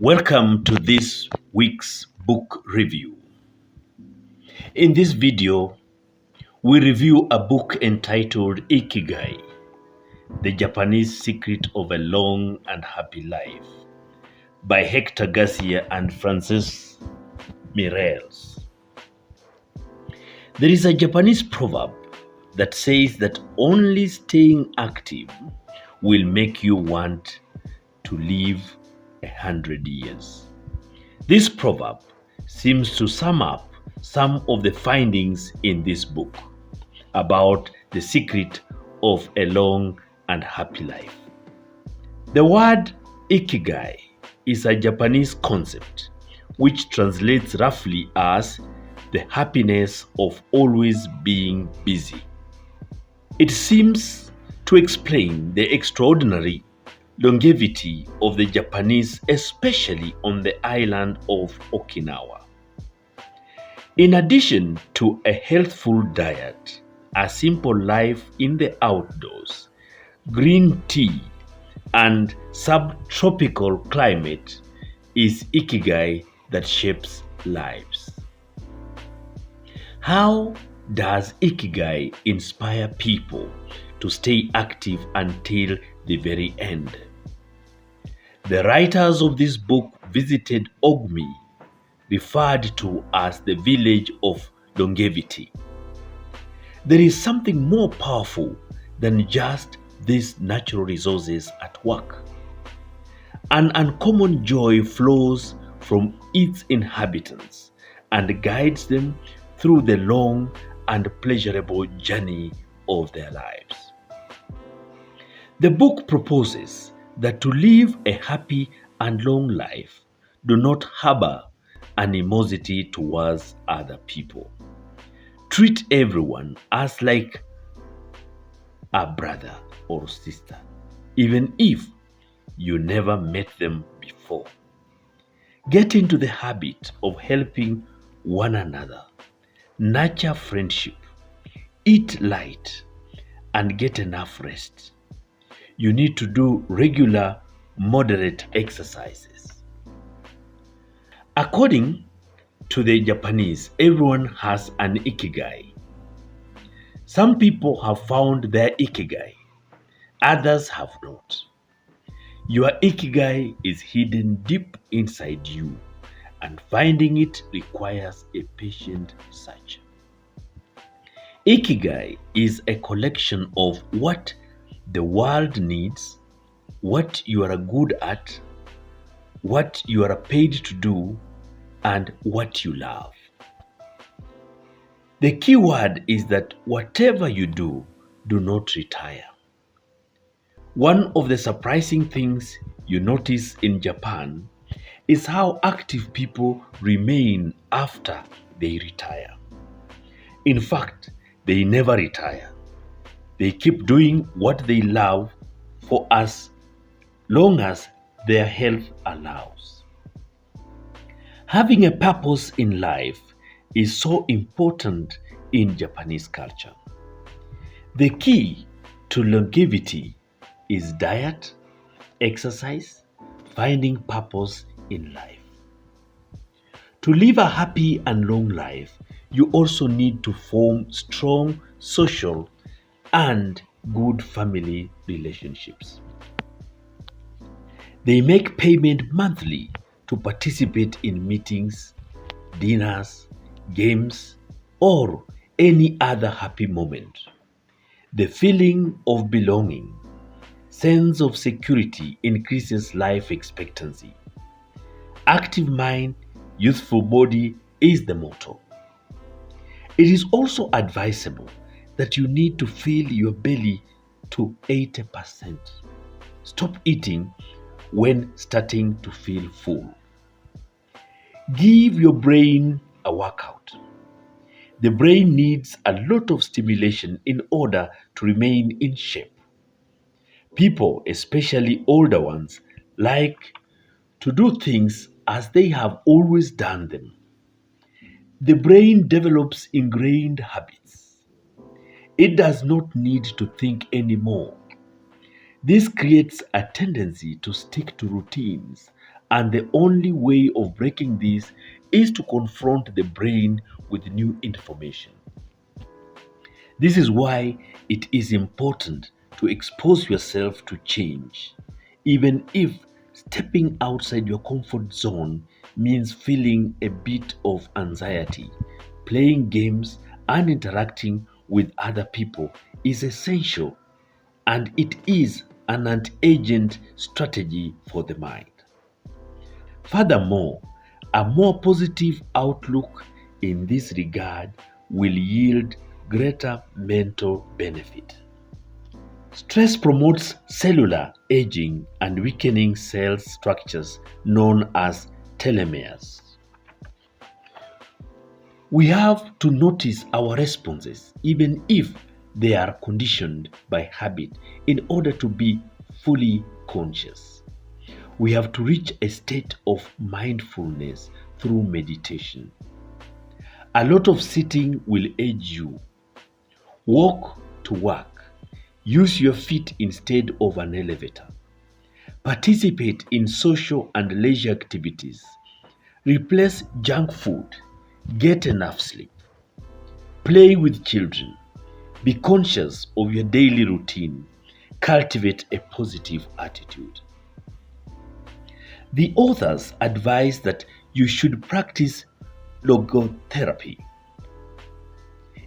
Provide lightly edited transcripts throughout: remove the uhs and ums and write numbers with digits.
Welcome to this week's book review. In this video, we review a book entitled Ikigai, The Japanese Secret of a Long and Happy Life by Hector Garcia and Francis Mireles. There is a Japanese proverb that says that only staying active will make you want to live 100 years. This proverb seems to sum up some of the findings in this book about the secret of a long and happy life. The word Ikigai is a Japanese concept which translates roughly as the happiness of always being busy. It seems to explain the extraordinary longevity of the Japanese, especially on the island of Okinawa. In addition to a healthful diet, a simple life in the outdoors, green tea, and subtropical climate is Ikigai that shapes lives. How does Ikigai inspire people to stay active until the very end? The writers of this book visited Ogmi, referred to as the village of longevity. There is something more powerful than just these natural resources at work. An uncommon joy flows from its inhabitants and guides them through the long and pleasurable journey of their lives. The book proposes that to live a happy and long life, do not harbor animosity towards other people. Treat everyone as like a brother or sister, even if you never met them before. Get into the habit of helping one another, nurture friendship, eat light, and get enough rest. You need to do regular, moderate exercises. According to the Japanese, everyone has an Ikigai. Some people have found their Ikigai, others have not. Your Ikigai is hidden deep inside you, and finding it requires a patient search. Ikigai is a collection of what the world needs, what you are good at, what you are paid to do, and what you love. The key word is that whatever you do, do not retire. One of the surprising things you notice in Japan is how active people remain after they retire. In fact, they never retire. They keep doing what they love for as long as their health allows. Having a purpose in life is so important in Japanese culture. The key to longevity is diet, exercise, finding purpose in life. To live a happy and long life, you also need to form strong social and good family relationships. They make payment monthly to participate in meetings, dinners, games, or any other happy moment. The feeling of belonging, sense of security increases life expectancy. Active mind, youthful body is the motto. It is also advisable that you need to fill your belly to 80%. Stop eating when starting to feel full. Give your brain a workout. The brain needs a lot of stimulation in order to remain in shape. People, especially older ones, like to do things as they have always done them. The brain develops ingrained habits. It does not need to think anymore. This creates a tendency to stick to routines And the only way of breaking this is to confront the brain with new information. This is why it is important to expose yourself to change, even if stepping outside your comfort zone means feeling a bit of anxiety. Playing games and interacting with other people is essential, and it is an anti-agent strategy for the mind. Furthermore, a more positive outlook in this regard will yield greater mental benefit. Stress promotes cellular aging and weakening cell structures known as telomeres. We have to notice our responses, even if they are conditioned by habit, in order to be fully conscious. We have to reach a state of mindfulness through meditation. A lot of sitting will age you. Walk to work. Use your feet instead of an elevator. Participate in social and leisure activities. Replace junk food. Get enough sleep. Play with children. Be conscious of your daily routine. Cultivate a positive attitude. The authors advise that you should practice logotherapy.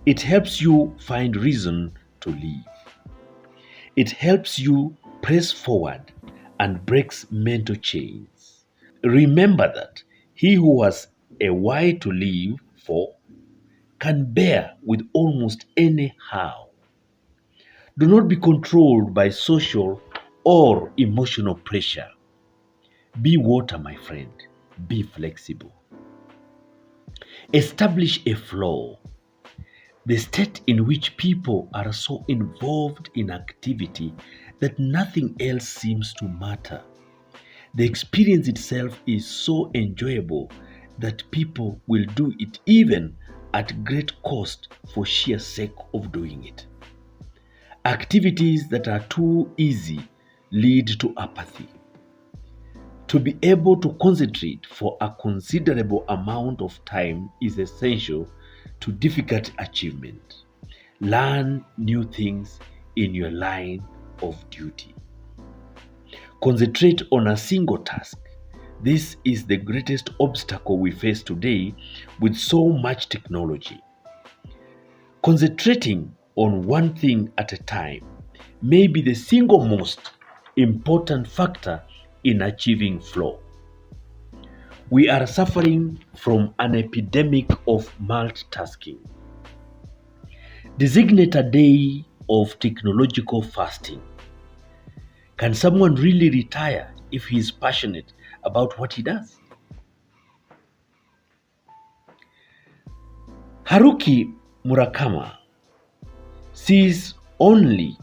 It helps you find reason to live. It helps you press forward and breaks mental chains. Remember that he who has a why to live for can bear with almost any how. Do not be controlled by social or emotional pressure. Be water, my friend. Be flexible. Establish a flow. The state in which people are so involved in activity that nothing else seems to matter. The experience itself is so enjoyable that people will do it even at great cost for sheer sake of doing it. Activities that are too easy lead to apathy. To be able to concentrate for a considerable amount of time is essential to difficult achievement. Learn new things in your line of duty. Concentrate on a single task. This is the greatest obstacle we face today with so much technology. Concentrating on one thing at a time may be the single most important factor in achieving flow. We are suffering from an epidemic of multitasking. Designate a day of technological fasting. Can someone really retire if he is passionate about what he does? Haruki Murakami sees only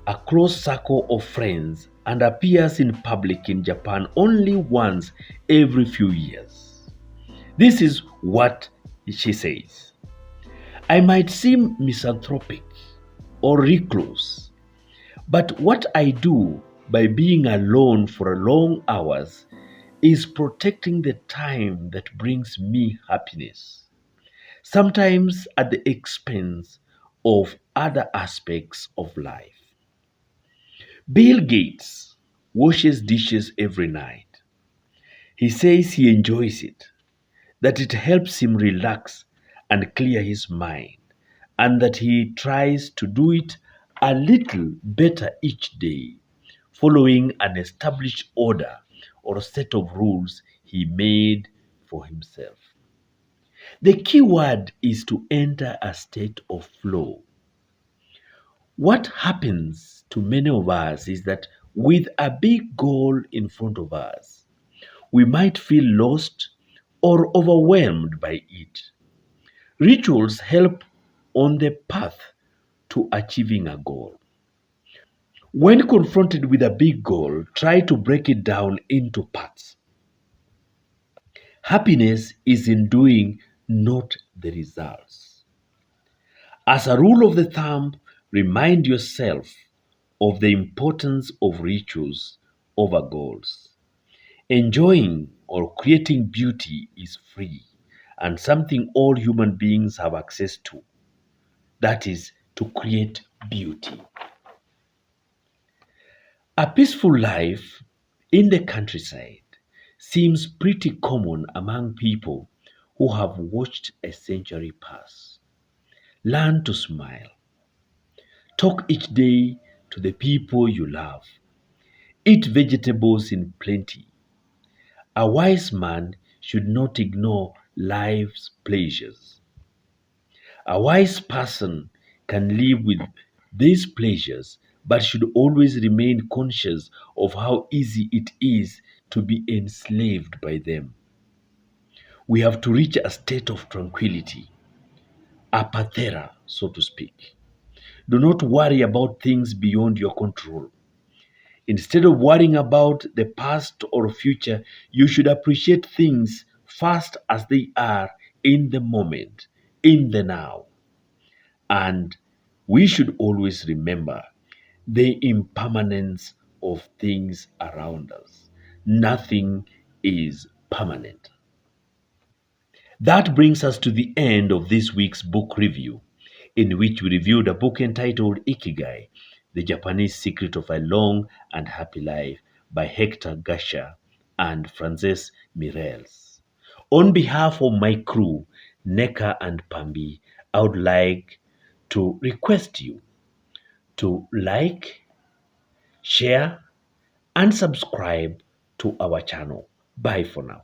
a close circle of friends and appears in public in Japan only once every few years. This is what she says. I might seem misanthropic or recluse, but what I do by being alone for long hours is protecting the time that brings me happiness, sometimes at the expense of other aspects of life. Bill Gates washes dishes every night. He says he enjoys it, that it helps him relax and clear his mind, and that he tries to do it a little better each day, following an established order or set of rules he made for himself. The key word is to enter a state of flow. What happens to many of us is that with a big goal in front of us, we might feel lost or overwhelmed by it. Rituals help on the path to achieving a goal. When confronted with a big goal, try to break it down into parts. Happiness is in doing, not the results. As a rule of the thumb, remind yourself of the importance of rituals over goals. Enjoying or creating beauty is free and something all human beings have access to. That is to create beauty. A peaceful life in the countryside seems pretty common among people who have watched a century pass. Learn to smile. Talk each day to the people you love. Eat vegetables in plenty. A wise man should not ignore life's pleasures. A wise person can live with these pleasures but should always remain conscious of how easy it is to be enslaved by them. We have to reach a state of tranquility, apathera, so to speak. Do not worry about things beyond your control. Instead of worrying about the past or future, you should appreciate things fast as they are in the moment, in the now. And we should always remember the impermanence of things around us. Nothing is permanent. That brings us to the end of this week's book review, in which we reviewed a book entitled Ikigai, The Japanese Secret of a Long and Happy Life by Hector Gasher and Frances Mireles. On behalf of my crew, Neka and Pambi, I would like to request you to like, share, and subscribe to our channel. Bye for now.